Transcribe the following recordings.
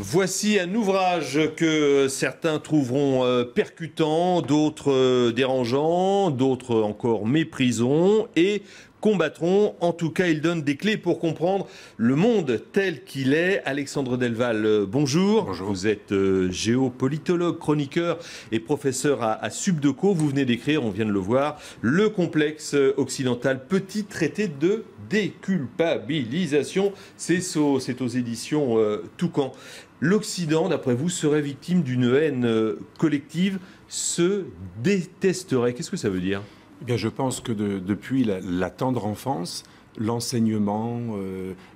Voici un ouvrage que certains trouveront percutant, d'autres dérangeant, d'autres encore méprisant et combattront. En tout cas, il donne des clés pour comprendre le monde tel qu'il est. Alexandre Delval, bonjour. Bonjour. Vous êtes géopolitologue, chroniqueur et professeur à Subdeco. Vous venez d'écrire, on vient de le voir, Le complexe occidental, petit traité de déculpabilisation. C'est aux éditions Toucan. L'Occident, d'après vous, serait victime d'une haine collective, se détesterait. Qu'est-ce que ça veut dire ? Eh bien, je pense que depuis la tendre enfance, l'enseignement,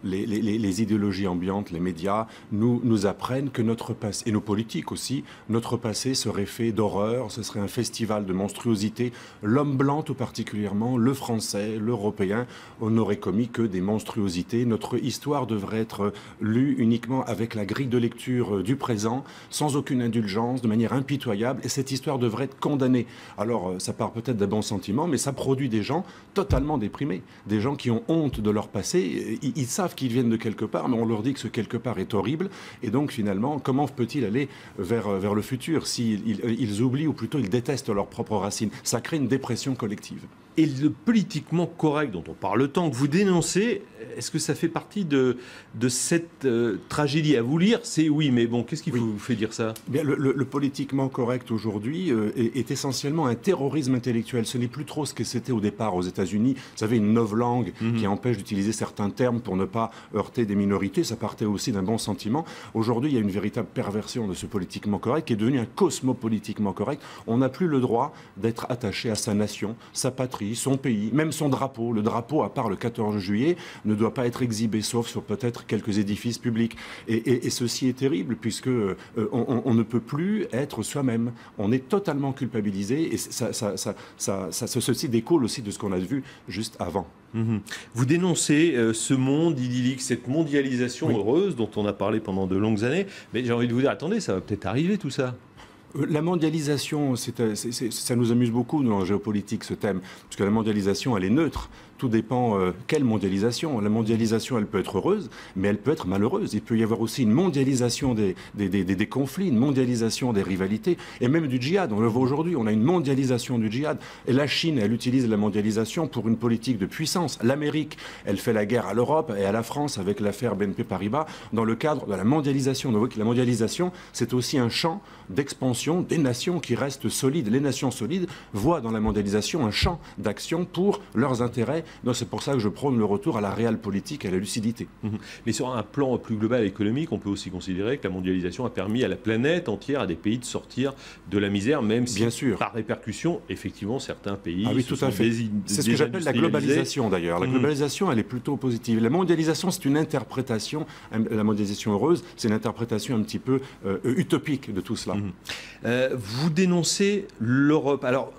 les idéologies ambiantes, les médias nous apprennent que notre passé, et nos politiques aussi, notre passé serait fait d'horreur, ce serait un festival de monstruosité. L'homme blanc tout particulièrement, le français, l'européen, on n'aurait commis que des monstruosités. Notre histoire devrait être lue uniquement avec la grille de lecture du présent, sans aucune indulgence, de manière impitoyable, et cette histoire devrait être condamnée. Alors, ça part peut-être d'un bon sentiment, mais ça produit des gens totalement déprimés, des gens qui ont honte de leur passé, ils savent qu'ils viennent de quelque part, mais on leur dit que ce quelque part est horrible, et donc finalement, comment peut-il aller vers le futur s'ils oublient, ou plutôt ils détestent leurs propres racines? Ça crée une dépression collective. Et le politiquement correct dont on parle tant, que vous dénoncez, est-ce que ça fait partie de cette tragédie? À vous lire, c'est oui, mais bon, qu'est-ce qui vous fait dire ça? Bien, le politiquement correct aujourd'hui est essentiellement un terrorisme intellectuel. Ce n'est plus trop ce que c'était au départ aux États-Unis. Vous savez, une novlangue qui empêche d'utiliser certains termes pour ne pas heurter des minorités. Ça partait aussi d'un bon sentiment. Aujourd'hui, il y a une véritable perversion de ce politiquement correct qui est devenu un cosmopolitiquement correct. On n'a plus le droit d'être attaché à sa nation, sa patrie, son pays, même son drapeau. Le drapeau, à part le 14 juillet, ne doit pas être exhibé, sauf sur peut-être quelques édifices publics. Et ceci est terrible, puisque on ne peut plus être soi-même. On est totalement culpabilisé, et ceci découle aussi de ce qu'on a vu juste avant. Vous dénoncez ce monde idyllique, cette mondialisation heureuse dont on a parlé pendant de longues années, mais j'ai envie de vous dire, attendez, ça va peut-être arriver tout ça. La mondialisation, ça nous amuse beaucoup, nous, en géopolitique, ce thème, parce que la mondialisation, elle est neutre. Tout dépend quelle mondialisation. La mondialisation, elle peut être heureuse, mais elle peut être malheureuse. Il peut y avoir aussi une mondialisation des conflits, une mondialisation des rivalités, et même du djihad. On le voit aujourd'hui, on a une mondialisation du djihad. Et la Chine, elle utilise la mondialisation pour une politique de puissance. L'Amérique, elle fait la guerre à l'Europe et à la France avec l'affaire BNP Paribas, dans le cadre de la mondialisation. Donc la mondialisation, c'est aussi un champ d'expansion des nations qui restent solides. Les nations solides voient dans la mondialisation un champ d'action pour leurs intérêts. Donc c'est pour ça que je prône le retour à la réelle politique et à la lucidité. Mais sur un plan plus global économique, on peut aussi considérer que la mondialisation a permis à la planète entière, à des pays de sortir de la misère, même si, bien sûr, par répercussion, effectivement, certains pays tout à fait. C'est ce que j'appelle la globalisation, d'ailleurs. La globalisation, elle est plutôt positive. La mondialisation, c'est une interprétation, la mondialisation heureuse, c'est une interprétation un petit peu utopique de tout cela. Vous dénoncez l'Europe. Alors,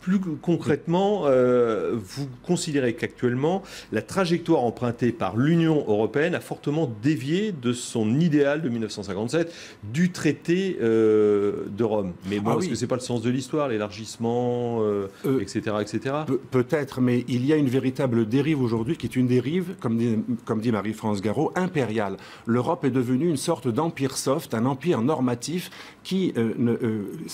plus concrètement, vous considérez qu'actuellement, la trajectoire empruntée par l'Union européenne a fortement dévié de son idéal de 1957, du traité de Rome. Mais bon, est-ce que ce n'est pas le sens de l'histoire, l'élargissement, etc. etc. Peut-être, mais il y a une véritable dérive aujourd'hui, qui est une dérive, comme dit Marie-France Garot, impériale. L'Europe est devenue une sorte d'empire soft, un empire normatif qui,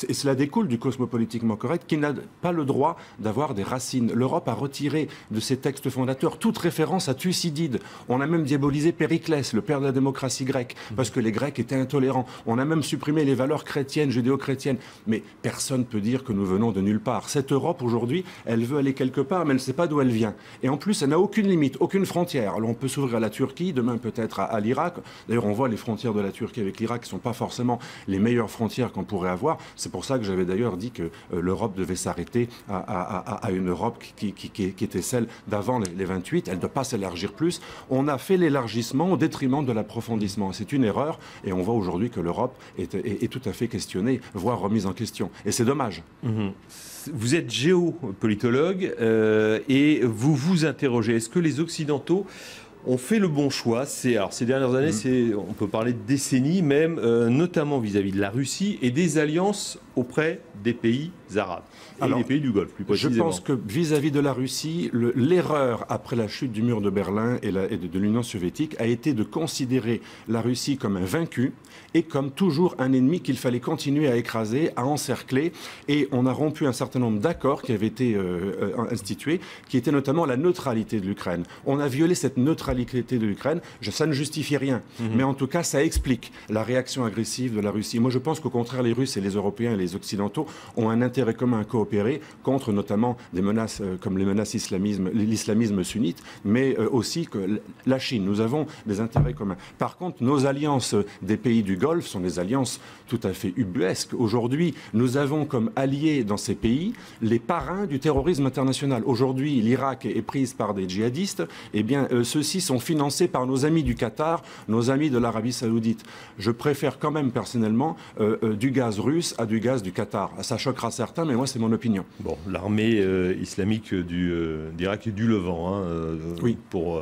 et cela découle du cosmopolitiquement correct, qui n'a pas le droit d'avoir des racines. L'Europe a retiré de ses textes fondateurs toute référence à Thucydide. On a même diabolisé Périclès, le père de la démocratie grecque, parce que les Grecs étaient intolérants. On a même supprimé les valeurs chrétiennes, judéo-chrétiennes. Mais personne ne peut dire que nous venons de nulle part. Cette Europe, aujourd'hui, elle veut aller quelque part, mais elle ne sait pas d'où elle vient. Et en plus, elle n'a aucune limite, aucune frontière. Alors on peut s'ouvrir à la Turquie, demain peut-être à l'Irak. D'ailleurs, on voit les frontières de la Turquie avec l'Irak qui ne sont pas forcément les meilleures frontières qu'on pourrait avoir. C'est pour ça que j'avais d'ailleurs dit que l'Europe devait s'arrêter à une Europe qui était celle d'avant les 28. Elle ne doit pas s'élargir plus. On a fait l'élargissement au détriment de l'approfondissement. C'est une erreur, et on voit aujourd'hui que l'Europe est tout à fait questionnée, voire remise en question. Et c'est dommage. Vous êtes géopolitologue et vous vous interrogez. Est-ce que les Occidentaux ont fait le bon choix? Alors, ces dernières années, on peut parler de décennies même, notamment vis-à-vis de la Russie et des alliances auprès des pays arabes et des pays du Golfe, plus précisément. Je pense que vis-à-vis de la Russie, l'erreur après la chute du mur de Berlin et de l'Union soviétique a été de considérer la Russie comme un vaincu et comme toujours un ennemi qu'il fallait continuer à écraser, à encercler. Et on a rompu un certain nombre d'accords qui avaient été institués, qui étaient notamment la neutralité de l'Ukraine. On a violé cette neutralité de l'Ukraine. Ça ne justifie rien, mais en tout cas, ça explique la réaction agressive de la Russie. Moi, je pense qu'au contraire, les Russes et les Européens et les Occidentaux ont un intérêt commun à coopérer contre notamment des menaces comme les menaces l'islamisme sunnite, mais aussi que la Chine. Nous avons des intérêts communs. Par contre, nos alliances des pays du Golfe sont des alliances tout à fait ubuesques. Aujourd'hui, nous avons comme alliés dans ces pays les parrains du terrorisme international. Aujourd'hui, l'Irak est prise par des djihadistes. Eh bien, ceux-ci sont financés par nos amis du Qatar, nos amis de l'Arabie Saoudite. Je préfère quand même personnellement du gaz russe à du gaz du Qatar. Ça choquera certains, mais moi, c'est mon opinion. Bon, l'armée islamique d'Irak et du Levant, oui, pour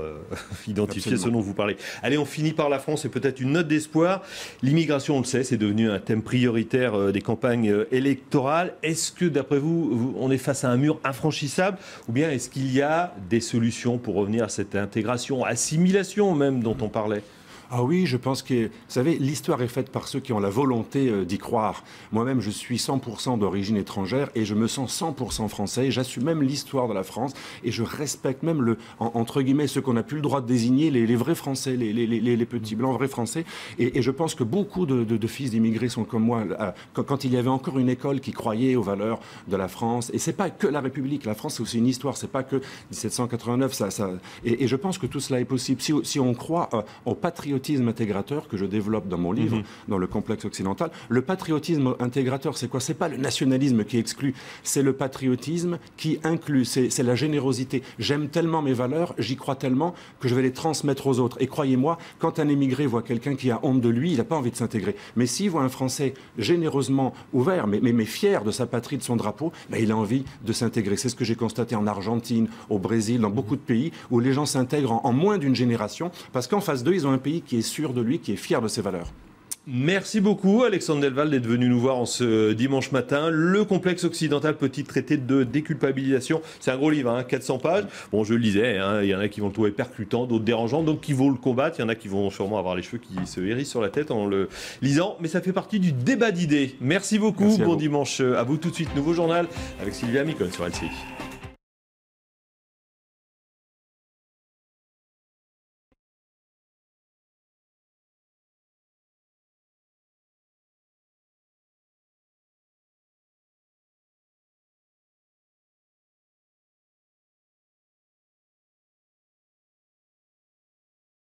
identifier ce dont vous parlez. Allez, on finit par la France et peut-être une note d'espoir. L'immigration, on le sait, c'est devenu un thème prioritaire des campagnes électorales. Est-ce que, d'après vous, on est face à un mur infranchissable ou bien est-ce qu'il y a des solutions pour revenir à cette intégration, assimilation même dont on parlait ? Ah oui, je pense que, vous savez, l'histoire est faite par ceux qui ont la volonté d'y croire. Moi-même, je suis 100% d'origine étrangère et je me sens 100% français. J'assume même l'histoire de la France et je respecte même, entre guillemets, ceux qu'on n'a plus le droit de désigner, les vrais Français, les petits blancs vrais Français. Et je pense que beaucoup de fils d'immigrés sont comme moi. Quand il y avait encore une école qui croyait aux valeurs de la France, et c'est pas que la République, la France c'est aussi une histoire, c'est pas que 1789. Et je pense que tout cela est possible. Si on croit au patriotisme intégrateur que je développe dans mon livre, dans le complexe occidental. Le patriotisme intégrateur, c'est quoi? C'est pas le nationalisme qui exclut, c'est le patriotisme qui inclut, c'est la générosité. J'aime tellement mes valeurs, j'y crois tellement que je vais les transmettre aux autres. Et croyez-moi, quand un émigré voit quelqu'un qui a honte de lui, il n'a pas envie de s'intégrer. Mais s'il voit un Français généreusement ouvert, mais fier de sa patrie, de son drapeau, ben, il a envie de s'intégrer. C'est ce que j'ai constaté en Argentine, au Brésil, dans beaucoup de pays où les gens s'intègrent en moins d'une génération parce qu'en face d'eux, ils ont un pays qui est sûr de lui, qui est fier de ses valeurs. Merci beaucoup Alexandre Delval d'être venu nous voir en ce dimanche matin. Le complexe occidental, petit traité de déculpabilisation. C'est un gros livre, 400 pages. Bon, je le lisais, il y en a qui vont le trouver percutant, d'autres dérangeant, donc qui vont le combattre. Il y en a qui vont sûrement avoir les cheveux qui se hérissent sur la tête en le lisant. Mais ça fait partie du débat d'idées. Merci beaucoup. Bon dimanche à vous. Tout de suite, nouveau journal avec Sylvia Micon sur LCI.